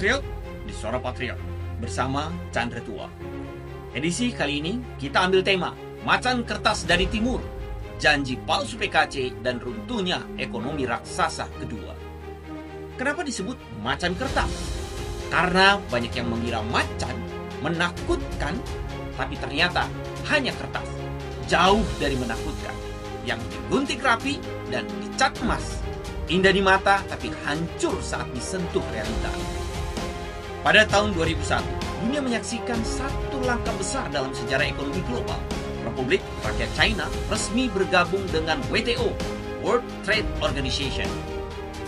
Patriot di Suara Patriot bersama Chandra Tua. Edisi kali ini kita ambil tema Macan Kertas dari Timur, Janji Palsu PKC dan Runtuhnya Ekonomi Raksasa Kedua. Kenapa disebut macan kertas? Karena banyak yang mengira macan menakutkan, tapi ternyata hanya kertas. Jauh dari menakutkan, yang digunting rapi dan dicat emas. Indah di mata tapi hancur saat disentuh realita. Pada tahun 2001, dunia menyaksikan satu langkah besar dalam sejarah ekonomi global. Republik Rakyat China resmi bergabung dengan WTO, World Trade Organization.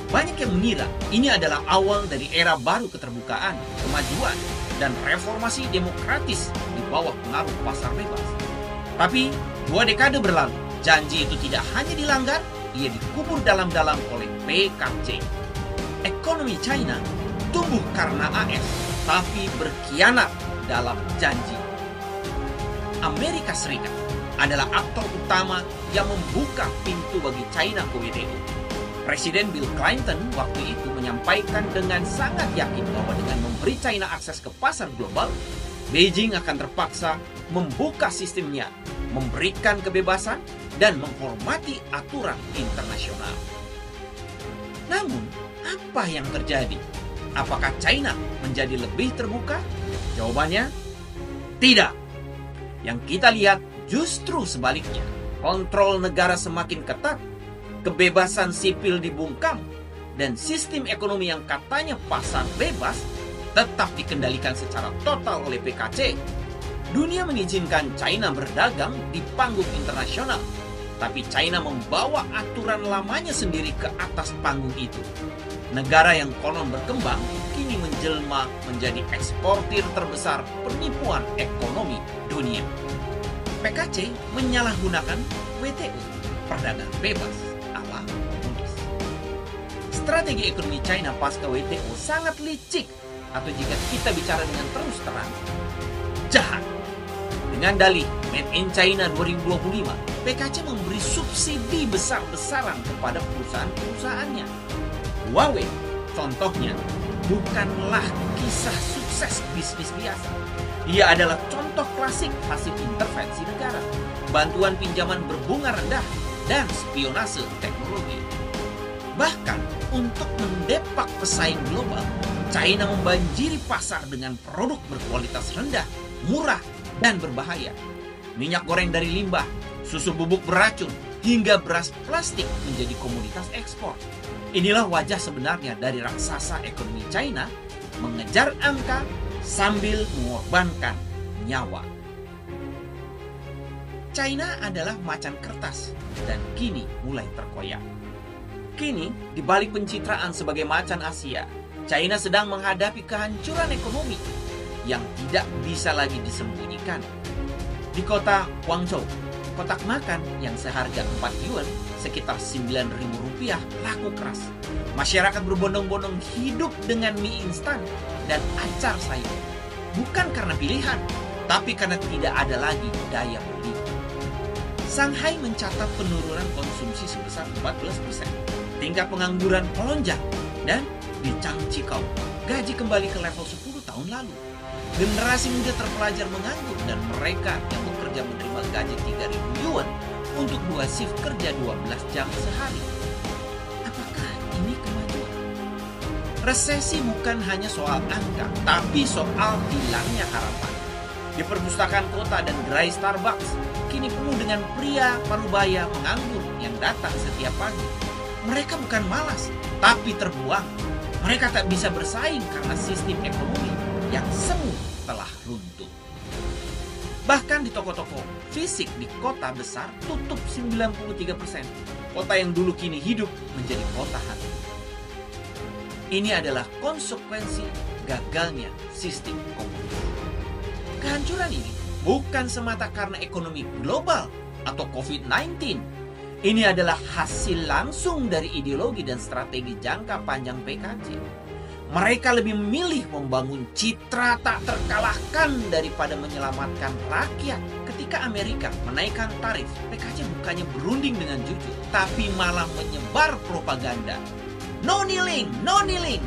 Banyak yang mengira ini adalah awal dari era baru keterbukaan, kemajuan, dan reformasi demokratis di bawah pengaruh pasar bebas. Tapi 2 dekade berlalu, janji itu tidak hanya dilanggar, ia dikubur dalam-dalam oleh PKC. Ekonomi China tumbuh karena AS, tapi berkhianat dalam janji. Amerika Serikat adalah aktor utama yang membuka pintu bagi China ke WTO. Presiden Bill Clinton waktu itu menyampaikan dengan sangat yakin bahwa dengan memberi China akses ke pasar global, Beijing akan terpaksa membuka sistemnya, memberikan kebebasan, dan menghormati aturan internasional. Namun, apa yang terjadi? Apakah China menjadi lebih terbuka? Jawabannya, tidak. Yang kita lihat justru sebaliknya. Kontrol negara semakin ketat, kebebasan sipil dibungkam, dan sistem ekonomi yang katanya pasar bebas tetap dikendalikan secara total oleh PKC. Dunia mengizinkan China berdagang di panggung internasional, tapi China membawa aturan lamanya sendiri ke atas panggung itu. Negara yang konon berkembang kini menjelma menjadi eksportir terbesar penipuan ekonomi dunia. PKC menyalahgunakan WTO, perdagangan bebas ala modus. Strategi ekonomi China pasca WTO sangat licik, atau jika kita bicara dengan terus terang, jahat. Dengan dalih Made in China 2025, PKC memberi subsidi besar-besaran kepada perusahaan-perusahaannya. Huawei, contohnya, bukanlah kisah sukses bisnis biasa. Dia adalah contoh klasik hasil intervensi negara, bantuan pinjaman berbunga rendah, dan spionase teknologi. Bahkan untuk mendepak pesaing global, China membanjiri pasar dengan produk berkualitas rendah, murah, dan berbahaya. Minyak goreng dari limbah, susu bubuk beracun, hingga beras plastik menjadi komoditas ekspor. Inilah wajah sebenarnya dari raksasa ekonomi China mengejar angka sambil mengorbankan nyawa. China adalah macan kertas dan kini mulai terkoyak. Kini, di balik pencitraan sebagai macan Asia, China sedang menghadapi kehancuran ekonomi yang tidak bisa lagi disembunyikan. Di kota Guangzhou, kotak makan yang seharga 4 yuan, sekitar Rp9.000 laku keras. Masyarakat berbondong-bondong hidup dengan mie instan dan acar sayur. Bukan karena pilihan, tapi karena tidak ada lagi daya beli. Shanghai mencatat penurunan konsumsi sebesar 14%. Tingkat pengangguran melonjak, dan di Changchikau, gaji kembali ke level 10 tahun lalu. Generasi muda terpelajar menganggur dan mereka yang bekerja menerima gaji 3.000 yuan untuk 2 shift kerja 12 jam sehari. Apakah ini kemajuan? Resesi bukan hanya soal angka, tapi soal hilangnya harapan. Di perpustakaan kota dan gerai Starbucks kini penuh dengan pria parubaya menganggur yang datang setiap pagi. Mereka bukan malas, tapi terbuang. Mereka tak bisa bersaing karena sistem ekonomi yang semu telah runtuh. Bahkan di toko-toko fisik di kota besar tutup 93%. Kota yang dulu kini hidup menjadi kota hantu. Ini adalah konsekuensi gagalnya sistem komunis. Kehancuran ini bukan semata karena ekonomi global atau COVID-19. Ini adalah hasil langsung dari ideologi dan strategi jangka panjang PKC. Mereka lebih memilih membangun citra tak terkalahkan daripada menyelamatkan rakyat. Ketika Amerika menaikkan tarif, PKC bukannya berunding dengan jujur, tapi malah menyebar propaganda. No kneeling, no kneeling.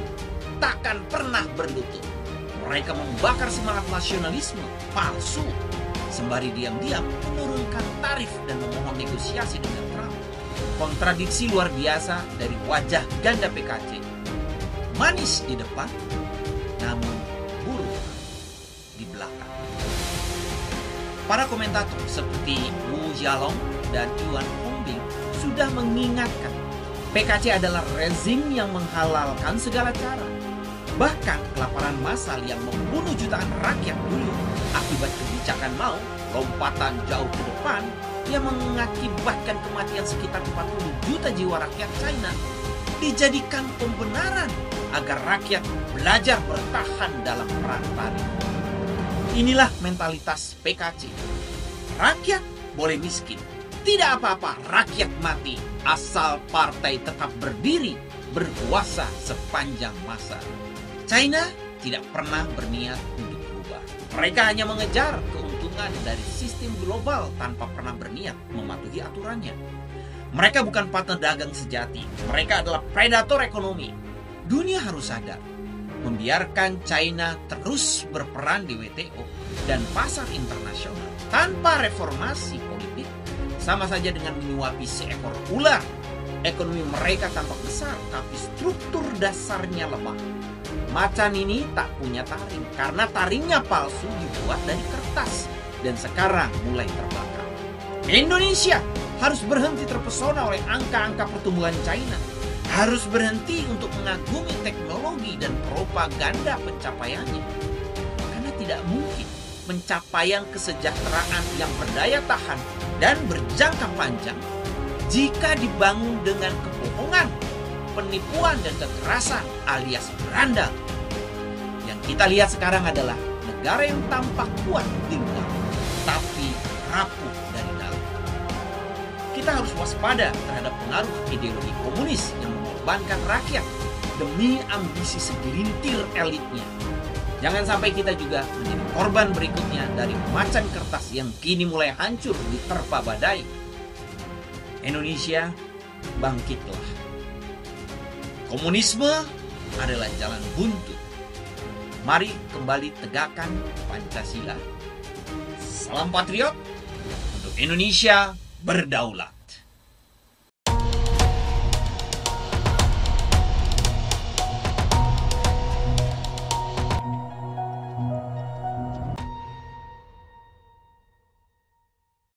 takkan pernah berlutut. Mereka membakar semangat nasionalisme palsu, sembari diam-diam menurunkan tarif dan memohon negosiasi dengan Trump. Kontradiksi luar biasa dari wajah ganda PKC. Manis di depan, namun buruk di belakang. Para komentator seperti Wu Jialong dan Yuan Hongbing sudah mengingatkan PKC adalah rezim yang menghalalkan segala cara. Bahkan kelaparan massal yang membunuh jutaan rakyat dulu akibat kebijakan Mao, lompatan jauh ke depan yang mengakibatkan kematian sekitar 40 juta jiwa rakyat China, dijadikan pembenaran agar rakyat belajar bertahan dalam perang tarif. Inilah mentalitas PKC. Rakyat boleh miskin, tidak apa-apa rakyat mati asal partai tetap berdiri berkuasa sepanjang masa. China tidak pernah berniat untuk berubah. Mereka hanya mengejar keuntungan dari sistem global tanpa pernah berniat mematuhi aturannya. Mereka bukan partner dagang sejati. Mereka adalah predator ekonomi. Dunia harus sadar, membiarkan China terus berperan di WTO dan pasar internasional tanpa reformasi politik sama saja dengan menyuapi seekor ular. Ekonomi mereka tampak besar, tapi struktur dasarnya lemah. Macan ini tak punya taring karena taringnya palsu dibuat dari kertas dan sekarang mulai terbakar. Indonesia harus berhenti terpesona oleh angka-angka pertumbuhan China. Harus berhenti untuk mengagumi teknologi dan propaganda pencapaiannya. Karena tidak mungkin pencapaian kesejahteraan yang berdaya tahan dan berjangka panjang jika dibangun dengan kebohongan, penipuan dan kekerasan alias berandal. Yang kita lihat sekarang adalah negara yang tampak kuat di luar, tapi rapuh dari dalam. Kita harus waspada terhadap pengaruh ideologi komunis yang mengorbankan rakyat demi ambisi segelintir elitnya. Jangan sampai kita juga menjadi korban berikutnya dari macan kertas yang kini mulai hancur diterpa badai. Indonesia, bangkitlah. Komunisme adalah jalan buntu. Mari kembali tegakkan Pancasila. Salam patriot untuk Indonesia berdaulat.